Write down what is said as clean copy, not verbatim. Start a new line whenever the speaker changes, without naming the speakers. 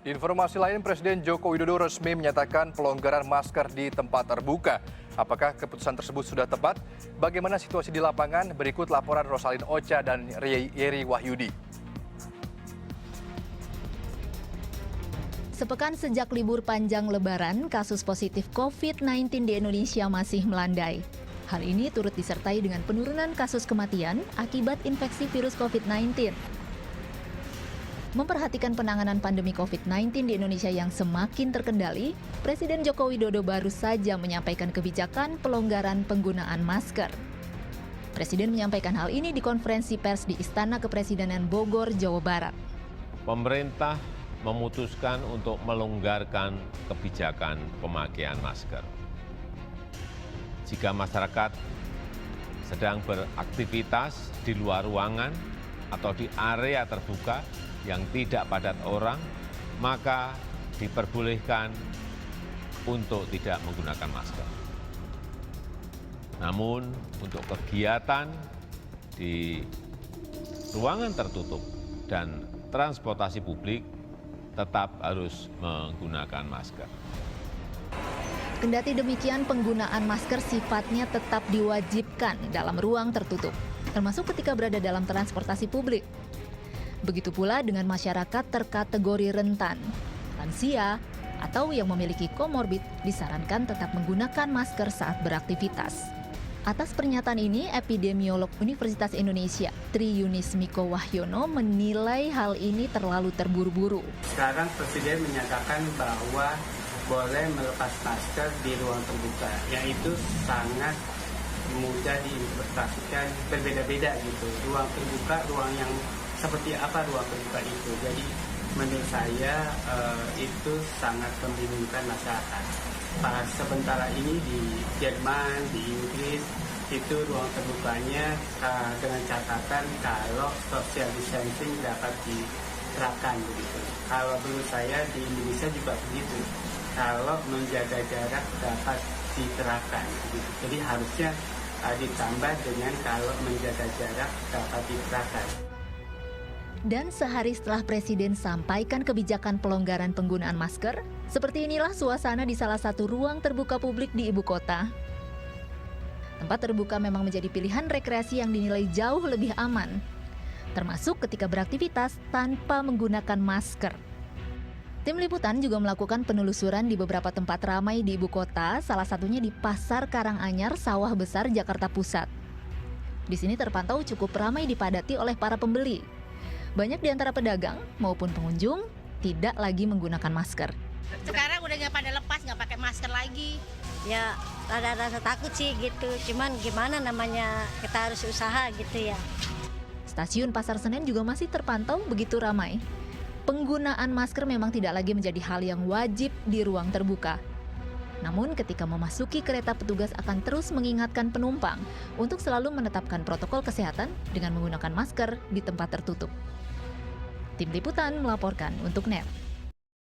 Informasi lain, Presiden Joko Widodo resmi menyatakan pelonggaran masker di tempat terbuka. Apakah keputusan tersebut sudah tepat? Bagaimana situasi di lapangan? Berikut laporan Rosalin Ocha dan Yeri Wahyudi.
Sepekan sejak libur panjang Lebaran, kasus positif COVID-19 di Indonesia masih melandai. Hal ini turut disertai dengan penurunan kasus kematian akibat infeksi virus COVID-19. Memperhatikan penanganan pandemi COVID-19 di Indonesia yang semakin terkendali, Presiden Joko Widodo baru saja menyampaikan kebijakan pelonggaran penggunaan masker. Presiden menyampaikan hal ini di konferensi pers di Istana Kepresidenan Bogor, Jawa Barat.
Pemerintah memutuskan untuk melonggarkan kebijakan pemakaian masker. Jika masyarakat sedang beraktivitas di luar ruangan atau di area terbuka yang tidak padat orang, maka diperbolehkan untuk tidak menggunakan masker. Namun, untuk kegiatan di ruangan tertutup dan transportasi publik tetap harus menggunakan masker.
Kendati demikian, penggunaan masker sifatnya tetap diwajibkan dalam ruang tertutup, termasuk ketika berada dalam transportasi publik. Begitu pula dengan masyarakat terkategori rentan, lansia, atau yang memiliki komorbid disarankan tetap menggunakan masker saat beraktivitas. Atas pernyataan ini, epidemiolog Universitas Indonesia, Tri Yunis Miko Wahyono menilai hal ini terlalu terburu-buru.
Sekarang Presiden menyatakan bahwa boleh melepas masker di ruang terbuka, yaitu sangat mudah diinterpretasikan berbeda-beda gitu. Ruang terbuka, ruang yang seperti apa ruang terbuka itu. Jadi menurut saya itu sangat membingungkan masyarakat. Sementara ini di Jerman, di Inggris, itu ruang terbukanya dengan catatan kalau social distancing dapat diterapkan begitu. Kalau menurut saya di Indonesia juga begitu. Kalau menjaga jarak dapat diterapkan begitu. Jadi harusnya ditambah dengan kalau menjaga jarak dapat diterapkan.
Dan sehari setelah Presiden sampaikan kebijakan pelonggaran penggunaan masker, seperti inilah suasana di salah satu ruang terbuka publik di ibu kota. Tempat terbuka memang menjadi pilihan rekreasi yang dinilai jauh lebih aman, termasuk ketika beraktivitas tanpa menggunakan masker. Tim Liputan juga melakukan penelusuran di beberapa tempat ramai di ibu kota, salah satunya di Pasar Karanganyar, Sawah Besar, Jakarta Pusat. Di sini terpantau cukup ramai dipadati oleh para pembeli. Banyak di antara pedagang maupun pengunjung tidak lagi menggunakan masker.
Sekarang udah nggak pada lepas, nggak pakai masker lagi.
Ya ada rasa takut sih gitu, cuman gimana namanya kita harus usaha gitu ya.
Stasiun Pasar Senen juga masih terpantau begitu ramai. Penggunaan masker memang tidak lagi menjadi hal yang wajib di ruang terbuka. Namun ketika memasuki kereta, petugas akan terus mengingatkan penumpang untuk selalu menetapkan protokol kesehatan dengan menggunakan masker di tempat tertutup. Tim Liputan melaporkan untuk NET.